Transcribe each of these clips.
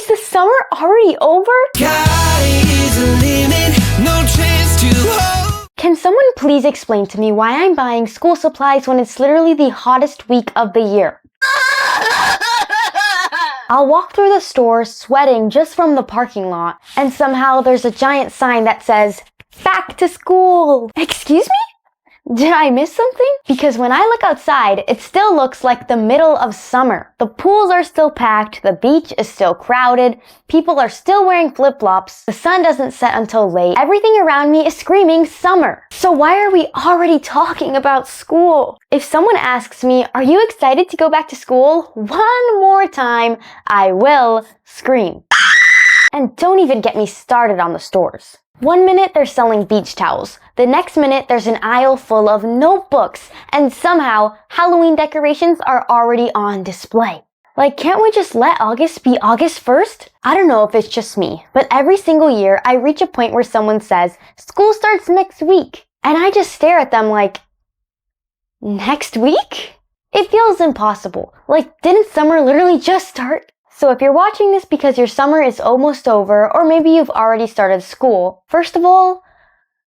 the summer already over? Can someone please explain to me why I'm buying school supplies when it's literally the hottest week of the year? I'll walk through the store sweating just from the parking lot, and somehow there's a giant sign that says, "Back to school." Excuse me? Did I miss something? Because when I look outside, it still looks like the middle of summer. The pools are still packed, the beach is still crowded, people are still wearing flip-flops, the sun doesn't set until late, everything around me is screaming summer. So why are we already talking about school? If someone asks me, "Are you excited to go back to school?" one more time, I will scream. And don't even get me started on the stores. One minute they're selling beach towels, the next minute there's an aisle full of notebooks, and somehow Halloween decorations are already on display. Like, can't we just let August be August 1st? I don't know if it's just me, but every single year I reach a point where someone says, "School starts next week," and I just stare at them like, next week? It feels impossible. Like, didn't summer literally just start? So if you're watching this because your summer is almost over, or maybe you've already started school, first of all,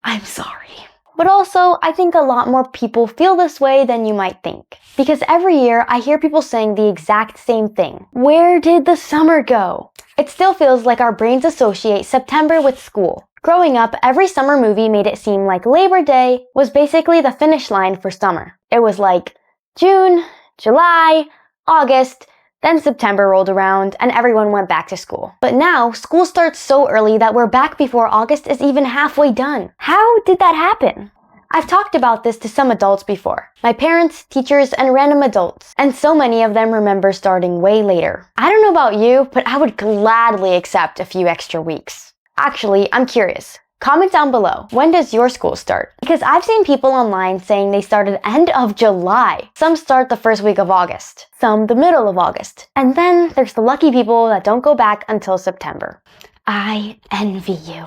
I'm sorry. But also, I think a lot more people feel this way than you might think. Because every year, I hear people saying the exact same thing. Where did the summer go? It still feels like our brains associate September with school. Growing up, every summer movie made it seem like Labor Day was basically the finish line for summer. It was like June, July, August, then September rolled around and everyone went back to school. But now, school starts so early that we're back before August is even halfway done. How did that happen? I've talked about this to some adults before. My parents, teachers, and random adults. And so many of them remember starting way later. I don't know about you, but I would gladly accept a few extra weeks. Actually, I'm curious. Comment down below, when does your school start? Because I've seen people online saying they started end of July. Some start the first week of August, some the middle of August. And then there's the lucky people that don't go back until September. I envy you.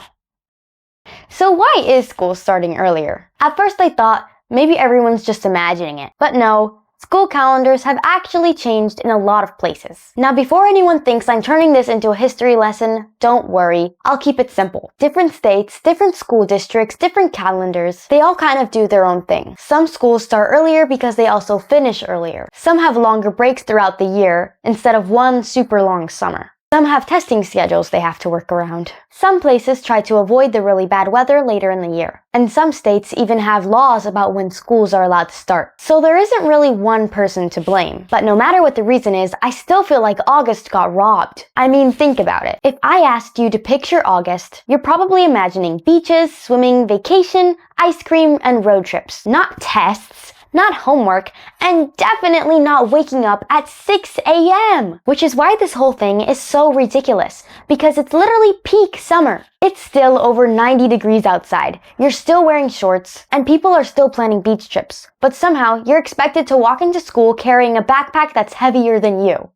So why is school starting earlier? At first I thought maybe everyone's just imagining it. But no. School calendars have actually changed in a lot of places. Now, before anyone thinks I'm turning this into a history lesson, don't worry. I'll keep it simple. Different states, different school districts, different calendars, they all kind of do their own thing. Some schools start earlier because they also finish earlier. Some have longer breaks throughout the year instead of one super long summer. Some have testing schedules they have to work around. Some places try to avoid the really bad weather later in the year. And some states even have laws about when schools are allowed to start. So there isn't really one person to blame. But no matter what the reason is, I still feel like August got robbed. I mean, think about it. If I asked you to picture August, you're probably imagining beaches, swimming, vacation, ice cream, and road trips. Not tests. Not homework, and definitely not waking up at 6 a.m. Which is why this whole thing is so ridiculous, because it's literally peak summer. It's still over 90 degrees outside, you're still wearing shorts, and people are still planning beach trips. But somehow, you're expected to walk into school carrying a backpack that's heavier than you.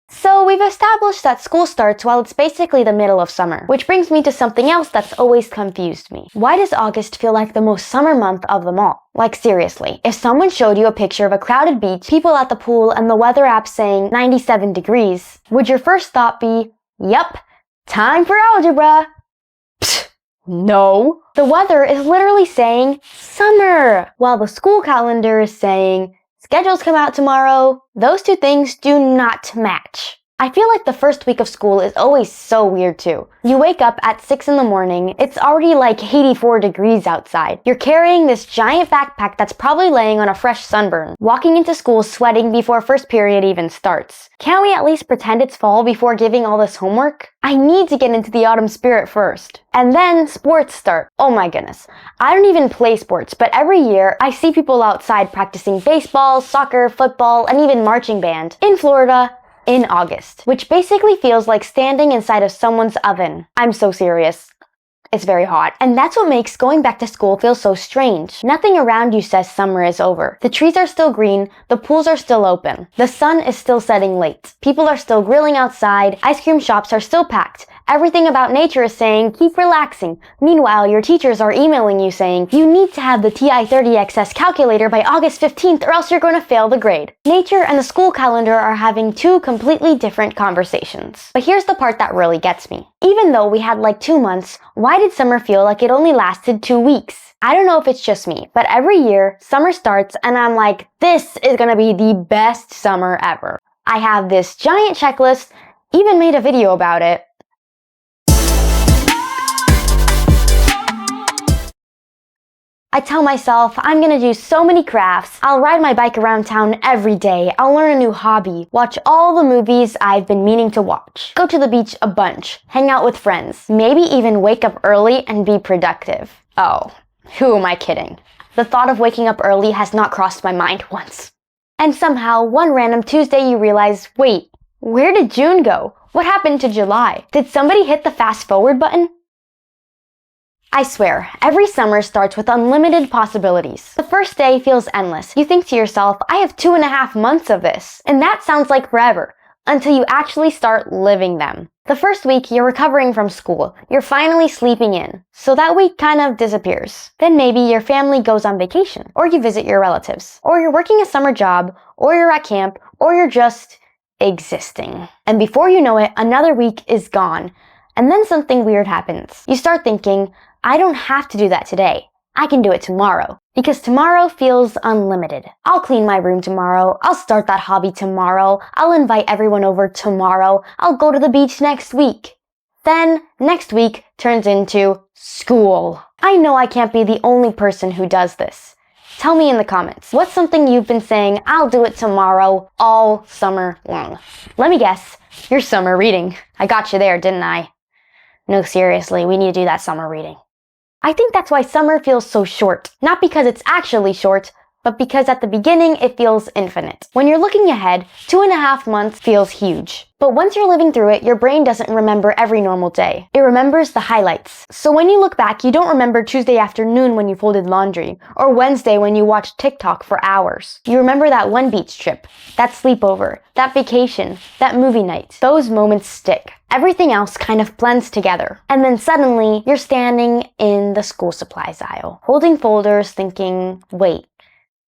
So we've established that school starts while it's basically the middle of summer, which brings me to something else that's always confused me. Why does August feel like the most summer month of them all? Like seriously, if someone showed you a picture of a crowded beach, people at the pool, and the weather app saying 97 degrees, would your first thought be, yup, time for algebra? Psst, no. The weather is literally saying summer, while the school calendar is saying schedules come out tomorrow. Those two things do not match. I feel like the first week of school is always so weird too. You wake up at 6 in the morning, it's already like 84 degrees outside. You're carrying this giant backpack that's probably laying on a fresh sunburn, walking into school sweating before first period even starts. Can't we at least pretend it's fall before giving all this homework? I need to get into the autumn spirit first. And then sports start. Oh my goodness. I don't even play sports, but every year I see people outside practicing baseball, soccer, football, and even marching band in Florida in August, which basically feels like standing inside of someone's oven. I'm so serious. It's very hot. And that's what makes going back to school feel so strange. Nothing around you says summer is over. The trees are still green, the pools are still open. The sun is still setting late. People are still grilling outside, ice cream shops are still packed. Everything about nature is saying, keep relaxing. Meanwhile, your teachers are emailing you saying, you need to have the TI-30XS calculator by August 15th or else you're going to fail the grade. Nature and the school calendar are having two completely different conversations. But here's the part that really gets me. Even though we had like 2 months, why did summer feel like it only lasted 2 weeks? I don't know if it's just me, but every year, summer starts and I'm like, this is gonna be the best summer ever. I have this giant checklist, even made a video about it. I tell myself I'm gonna do so many crafts, I'll ride my bike around town every day, I'll learn a new hobby, watch all the movies I've been meaning to watch, go to the beach a bunch, hang out with friends, maybe even wake up early and be productive. Oh. Who am I kidding? The thought of waking up early has not crossed my mind once. And somehow, one random Tuesday you realize, wait, where did June go? What happened to July? Did somebody hit the fast forward button? I swear, every summer starts with unlimited possibilities. The first day feels endless. You think to yourself, I have 2.5 months of this. And that sounds like forever, until you actually start living them. The first week, you're recovering from school. You're finally sleeping in. So that week kind of disappears. Then maybe your family goes on vacation, or you visit your relatives, or you're working a summer job, or you're at camp, or you're just existing. And before you know it, another week is gone. And then something weird happens. You start thinking, I don't have to do that today. I can do it tomorrow. Because tomorrow feels unlimited. I'll clean my room tomorrow. I'll start that hobby tomorrow. I'll invite everyone over tomorrow. I'll go to the beach next week. Then, next week turns into school. I know I can't be the only person who does this. Tell me in the comments, what's something you've been saying, I'll do it tomorrow, all summer long? Let me guess, your summer reading. I got you there, didn't I? No, seriously, we need to do that summer reading. I think that's why summer feels so short. Not because it's actually short, but because at the beginning it feels infinite. When you're looking ahead, 2.5 months feels huge. But once you're living through it, your brain doesn't remember every normal day. It remembers the highlights. So when you look back, you don't remember Tuesday afternoon when you folded laundry, or Wednesday when you watched TikTok for hours. You remember that one beach trip, that sleepover, that vacation, that movie night. Those moments stick. Everything else kind of blends together. And then suddenly, you're standing in the school supplies aisle, holding folders thinking, wait,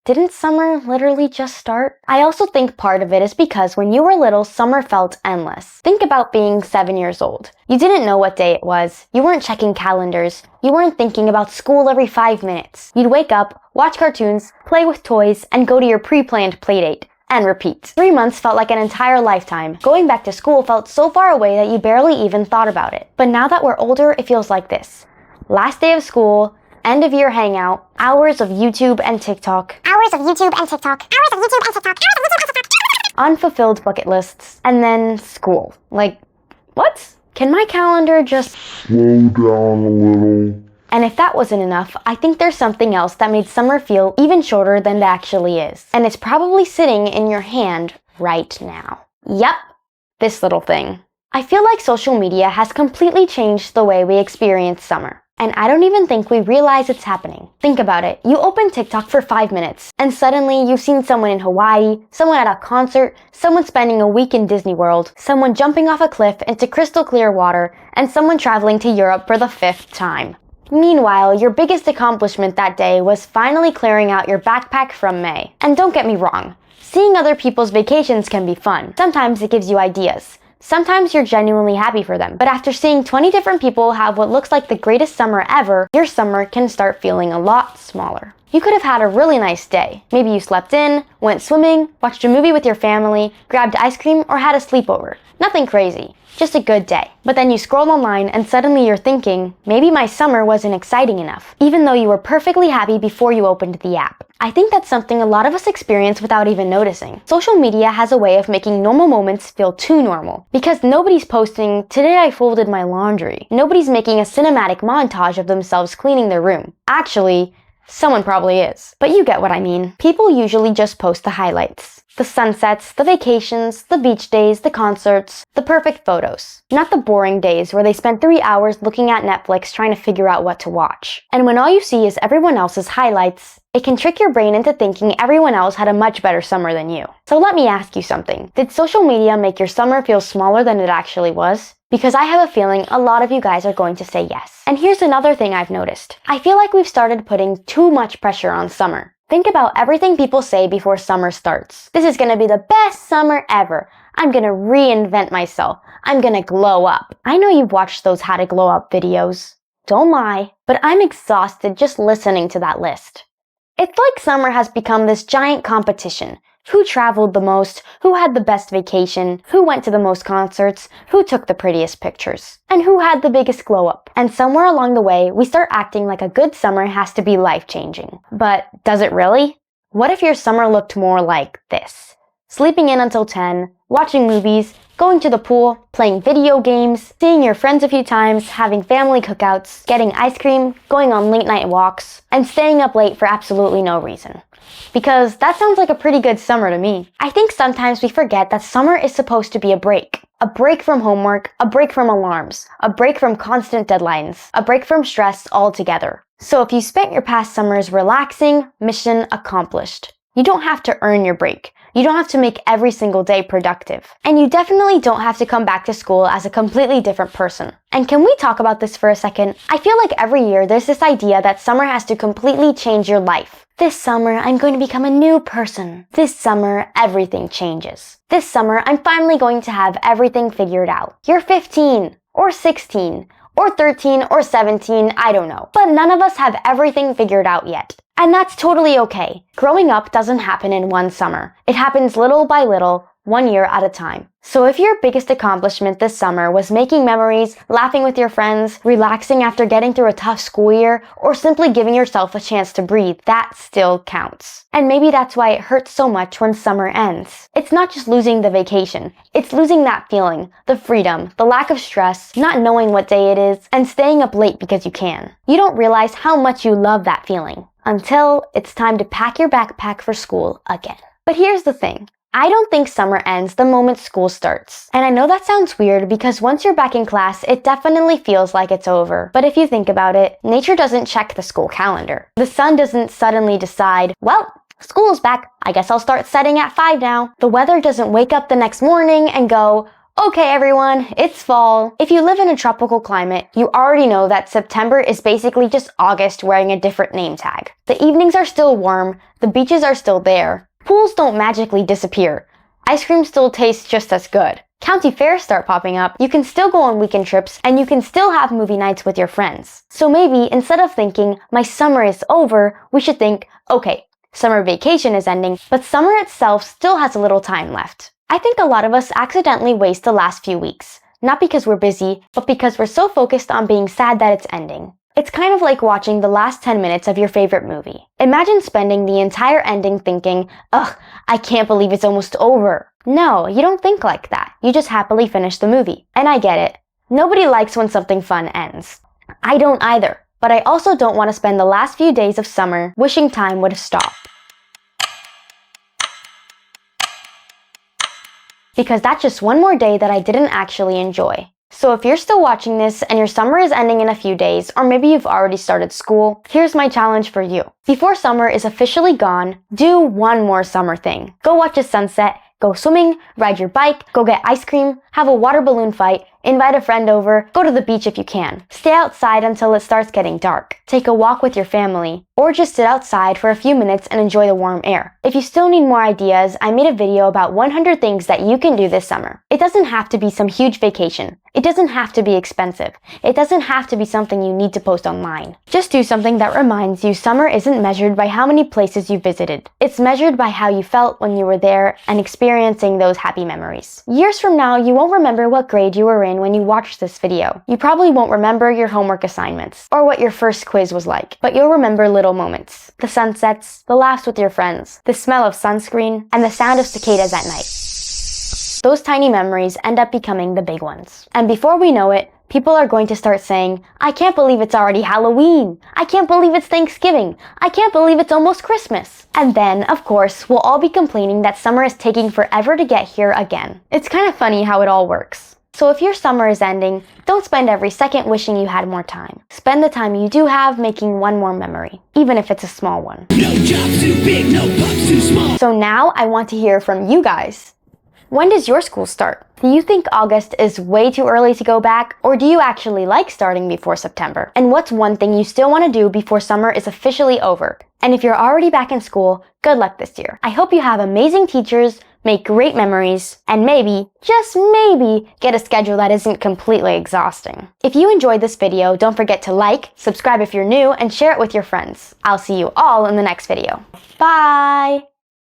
didn't summer literally just start? I also think part of it is because when you were little, summer felt endless. Think about being 7 years old. You didn't know what day it was. You weren't checking calendars. You weren't thinking about school every 5 minutes. You'd wake up, watch cartoons, play with toys, and go to your pre-planned playdate. And repeat. 3 months felt like an entire lifetime. Going back to school felt so far away that you barely even thought about it. But now that we're older, it feels like this. Last day of school, end of year hangout, hours of YouTube and TikTok. Unfulfilled bucket lists, and then school. Like, what? Can my calendar just slow down a little? And if that wasn't enough, I think there's something else that made summer feel even shorter than it actually is. And it's probably sitting in your hand right now. Yep, this little thing. I feel like social media has completely changed the way we experience summer. And I don't even think we realize it's happening. Think about it. You open TikTok for 5 minutes, and suddenly you've seen someone in Hawaii, someone at a concert, someone spending a week in Disney World, someone jumping off a cliff into crystal clear water, and someone traveling to Europe for the 5th time. Meanwhile, your biggest accomplishment that day was finally clearing out your backpack from May. And don't get me wrong, seeing other people's vacations can be fun. Sometimes it gives you ideas. Sometimes you're genuinely happy for them. But after seeing 20 different people have what looks like the greatest summer ever, your summer can start feeling a lot smaller. You could have had a really nice day. Maybe you slept in, went swimming, watched a movie with your family, grabbed ice cream, or had a sleepover. Nothing crazy. Just a good day. But then you scroll online and suddenly you're thinking, maybe my summer wasn't exciting enough, even though you were perfectly happy before you opened the app. I think that's something a lot of us experience without even noticing. Social media has a way of making normal moments feel too normal. Because nobody's posting, today I folded my laundry. Nobody's making a cinematic montage of themselves cleaning their room. Actually, someone probably is. But you get what I mean. People usually just post the highlights. The sunsets, the vacations, the beach days, the concerts, the perfect photos. Not the boring days where they spend 3 hours looking at Netflix trying to figure out what to watch. And when all you see is everyone else's highlights, it can trick your brain into thinking everyone else had a much better summer than you. So let me ask you something. Did social media make your summer feel smaller than it actually was? Because I have a feeling a lot of you guys are going to say yes. And here's another thing I've noticed. I feel like we've started putting too much pressure on summer. Think about everything people say before summer starts. This is gonna be the best summer ever. I'm gonna reinvent myself. I'm gonna glow up. I know you've watched those how to glow up videos. Don't lie, but I'm exhausted just listening to that list. It's like summer has become this giant competition. Who traveled the most? Who had the best vacation? Who went to the most concerts? Who took the prettiest pictures? And who had the biggest glow up? And somewhere along the way, we start acting like a good summer has to be life-changing. But does it really? What if your summer looked more like this? Sleeping in until 10, watching movies, going to the pool, playing video games, seeing your friends a few times, having family cookouts, getting ice cream, going on late night walks, and staying up late for absolutely no reason. Because that sounds like a pretty good summer to me. I think sometimes we forget that summer is supposed to be a break. A break from homework, a break from alarms, a break from constant deadlines, a break from stress altogether. So if you spent your past summers relaxing, mission accomplished. You don't have to earn your break. You don't have to make every single day productive. And you definitely don't have to come back to school as a completely different person. And can we talk about this for a second? I feel like every year there's this idea that summer has to completely change your life. This summer, I'm going to become a new person. This summer, everything changes. This summer, I'm finally going to have everything figured out. You're 15, or 16, or 13, or 17, I don't know. But none of us have everything figured out yet. And that's totally okay. Growing up doesn't happen in one summer. It happens little by little, 1 year at a time. So if your biggest accomplishment this summer was making memories, laughing with your friends, relaxing after getting through a tough school year, or simply giving yourself a chance to breathe, that still counts. And maybe that's why it hurts so much when summer ends. It's not just losing the vacation. It's losing that feeling, the freedom, the lack of stress, not knowing what day it is, and staying up late because you can. You don't realize how much you love that feeling until it's time to pack your backpack for school again. But here's the thing. I don't think summer ends the moment school starts. And I know that sounds weird because once you're back in class, it definitely feels like it's over. But if you think about it, nature doesn't check the school calendar. The sun doesn't suddenly decide, well, school's back. I guess I'll start setting at 5 now. The weather doesn't wake up the next morning and go, okay everyone, it's fall. If you live in a tropical climate, you already know that September is basically just August wearing a different name tag. The evenings are still warm, the beaches are still there. Pools don't magically disappear. Ice cream still tastes just as good. County fairs start popping up, you can still go on weekend trips, and you can still have movie nights with your friends. So maybe instead of thinking, my summer is over, we should think, okay, summer vacation is ending, but summer itself still has a little time left. I think a lot of us accidentally waste the last few weeks. Not because we're busy, but because we're so focused on being sad that it's ending. It's kind of like watching the last 10 minutes of your favorite movie. Imagine spending the entire ending thinking, ugh, I can't believe it's almost over. No, you don't think like that. You just happily finish the movie. And I get it. Nobody likes when something fun ends. I don't either. But I also don't want to spend the last few days of summer wishing time would have stopped. Because that's just one more day that I didn't actually enjoy. So if you're still watching this and your summer is ending in a few days, or maybe you've already started school, here's my challenge for you. Before summer is officially gone, do one more summer thing. Go watch a sunset, go swimming, ride your bike, go get ice cream, have a water balloon fight, invite a friend over, go to the beach if you can. Stay outside until it starts getting dark. Take a walk with your family, or just sit outside for a few minutes and enjoy the warm air. If you still need more ideas, I made a video about 100 things that you can do this summer. It doesn't have to be some huge vacation. It doesn't have to be expensive. It doesn't have to be something you need to post online. Just do something that reminds you summer isn't measured by how many places you visited. It's measured by how you felt when you were there and experiencing those happy memories. Years from now, you won't remember what grade you were in when you watched this video. You probably won't remember your homework assignments or what your first quiz was like, but you'll remember little moments. The sunsets, the laughs with your friends, the smell of sunscreen, and the sound of cicadas at night. Those tiny memories end up becoming the big ones. And before we know it, People are going to start saying, I can't believe it's already Halloween. I can't believe it's Thanksgiving. I can't believe it's almost Christmas. And then, of course, we'll all be complaining that summer is taking forever to get here again. It's kind of funny how it all works. So if your summer is ending, don't spend every second wishing you had more time. Spend the time you do have making one more memory, even if it's a small one. No job's too big, no pup's too small. So now I want to hear from you guys. When does your school start? Do you think August is way too early to go back, or do you actually like starting before September? And what's one thing you still want to do before summer is officially over? And if you're already back in school, good luck this year. I hope you have amazing teachers, make great memories, and maybe, just maybe, get a schedule that isn't completely exhausting. If you enjoyed this video, don't forget to like, subscribe if you're new, and share it with your friends. I'll see you all in the next video. Bye!